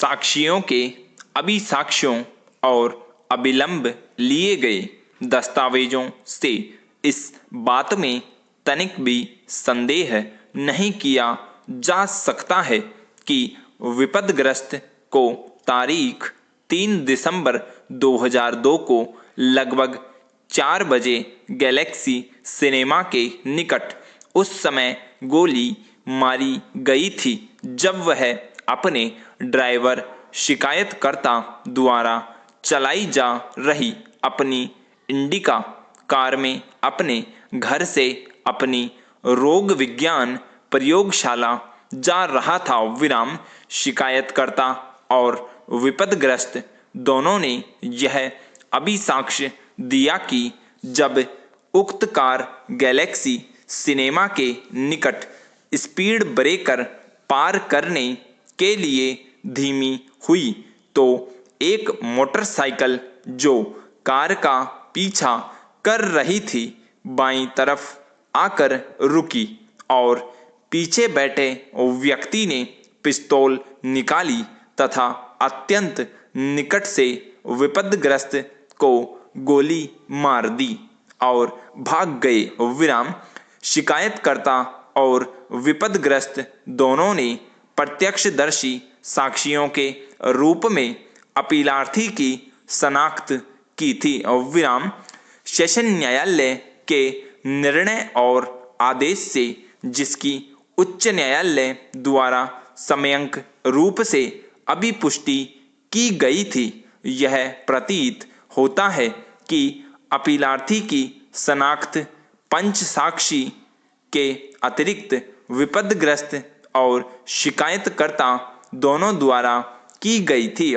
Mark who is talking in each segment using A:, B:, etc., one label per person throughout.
A: साक्षियों के अभिसाक्ष्यों और अविलंब लिए गए दस्तावेजों से इस बात में तनिक भी संदेह नहीं किया जा सकता है कि विपदग्रस्त को तारीख 3 दिसंबर 2002 को लगभग 4 बजे गैलेक्सी सिनेमा के निकट उस समय गोली मारी गई थी जब वह अपने ड्राइवर शिकायतकर्ता द्वारा चलाई जा रही अपनी इंडिका कार में अपने घर से अपनी रोग विज्ञान प्रयोगशाला जा रहा था। शिकायतकर्ता और विपदग्रस्त दोनों ने यह अभिसाक्ष्य दिया कि जब उक्त कार गैलेक्सी सिनेमा के निकट स्पीड ब्रेकर पार करने के लिए धीमी हुई तो एक मोटरसाइकिल जो कार का पीछा कर रही थी बाईं तरफ आकर रुकी और पीछे बैठे व्यक्ति ने पिस्तौल निकाली तथा अत्यंत निकट से विपदग्रस्त को गोली मार दी और भाग गए। शिकायतकर्ता और विपदग्रस्त दोनों ने प्रत्यक्षदर्शी साक्षियों के रूप में अपीलार्थी की शनाख्त की थी। सेशन न्यायालय के निर्णय और आदेश से जिसकी उच्च न्यायालय द्वारा सम्यक रूप से अभिपुष्टि की गई थी, यह प्रतीत होता है कि अपीलार्थी की शनाख्त पंच साक्षी के अतिरिक्त विपदग्रस्त और शिकायतकर्ता दोनों द्वारा की गई थी।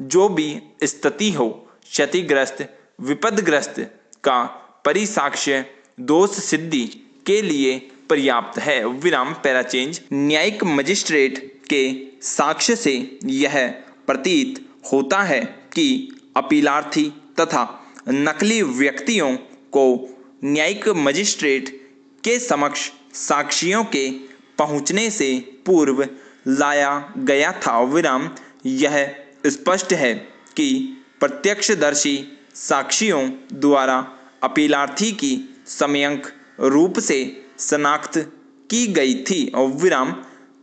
A: जो भी स्थिति हो, क्षतिग्रस्त विपदग्रस्त का परिसाक्ष्य दोष सिद्धि के लिए पर्याप्त है। पैराचेंज न्यायिक मजिस्ट्रेट के साक्ष्य से यह प्रतीत होता है कि अपीलार्थी तथा नकली व्यक्तियों को न्यायिक मजिस्ट्रेट के समक्ष साक्षियों के पहुंचने से पूर्व लाया गया था। यह स्पष्ट है कि प्रत्यक्षदर्शी साक्षियों द्वारा अपीलार्थी की सम्यक रूप से शनाख्त की गई थी।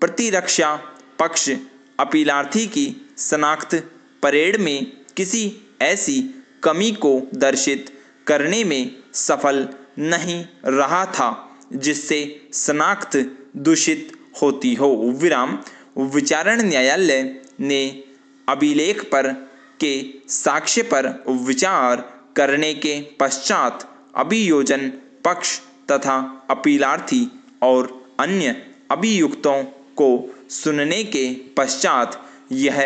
A: प्रतिरक्षा पक्ष अपीलार्थी की शनाख्त परेड में किसी ऐसी कमी को दर्शित करने में सफल नहीं रहा था जिससे शनाख्त दूषित होती हो। विचारण न्यायालय ने अभिलेख पर के साक्ष्य पर विचार करने के पश्चात अभियोजन पक्ष तथा अपीलार्थी और अन्य अभियुक्तों को सुनने के पश्चात यह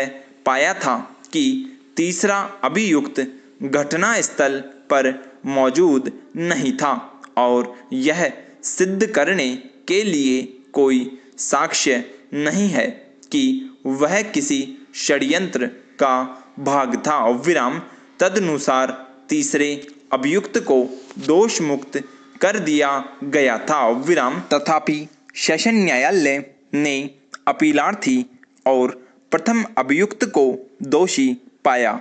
A: पाया था कि तीसरा अभियुक्त घटनास्थल पर मौजूद नहीं था और यह सिद्ध करने के लिए कोई साक्ष्य नहीं है कि वह किसी षड्यंत्र का भाग था। तदनुसार तीसरे अभियुक्त को दोष मुक्त कर दिया गया था। तथापि सेशन न्यायालय ने अपीलार्थी और प्रथम अभियुक्त को दोषी पाया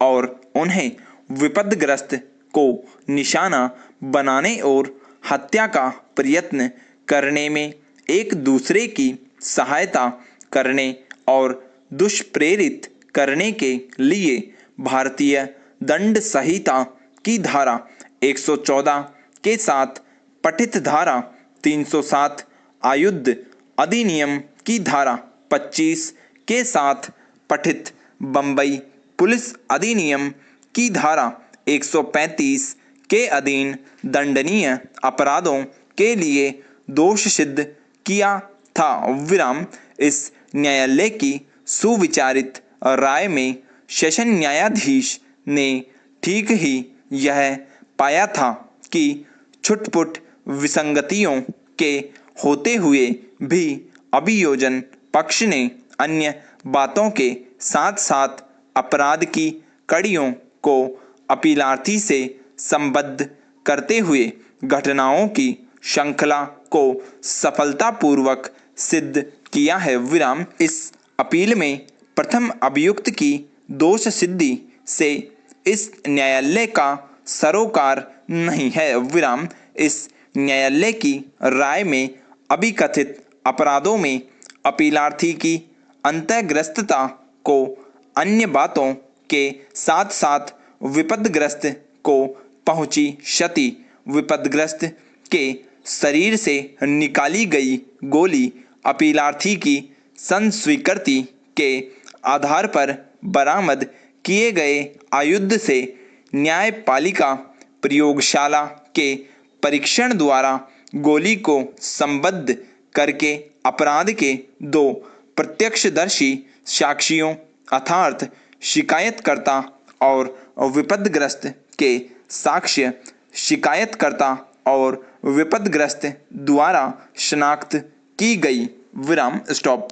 A: और उन्हें विपदग्रस्त को निशाना बनाने और हत्या का प्रयत्न करने में एक दूसरे की सहायता करने और दुष्प्रेरित करने के लिए भारतीय दंड संहिता की धारा 114 के साथ पठित धारा 307 आयुध अधिनियम की धारा 25 के साथ पठित बंबई पुलिस अधिनियम की धारा 135 के अधीन दंडनीय अपराधों के लिए दोष सिद्ध किया था। इस न्यायालय की सुविचारित राय में सेशन न्यायाधीश ने ठीक ही यह पाया था कि छुटपुट विसंगतियों के होते हुए भी अभियोजन पक्ष ने अन्य बातों के साथ साथ अपराध की कड़ियों को अपीलार्थी से संबद्ध करते हुए घटनाओं की श्रृंखला को सफलतापूर्वक सिद्ध किया है। इस अपील में प्रथम अभियुक्त की दोष सिद्धि से इस न्यायालय का सरोकार नहीं है विराम। इस न्यायालय की राय में अभिकथित अपराधों में अपीलार्थी की अंतःग्रस्तता को अन्य बातों के साथ साथ विपदग्रस्त को पहुंची क्षति, विपदग्रस्त के शरीर से निकाली गई गोली, अपीलार्थी की संस्वीकृति के आधार पर बरामद किए गए आयुध से न्यायपालिका प्रयोगशाला के परीक्षण द्वारा गोली को संबद्ध करके अपराध के दो प्रत्यक्षदर्शी साक्षियों अर्थात शिकायतकर्ता और विपदग्रस्त के साक्ष्य शिकायतकर्ता और विपदग्रस्त द्वारा शनाख्त की गई विराम। स्टॉप।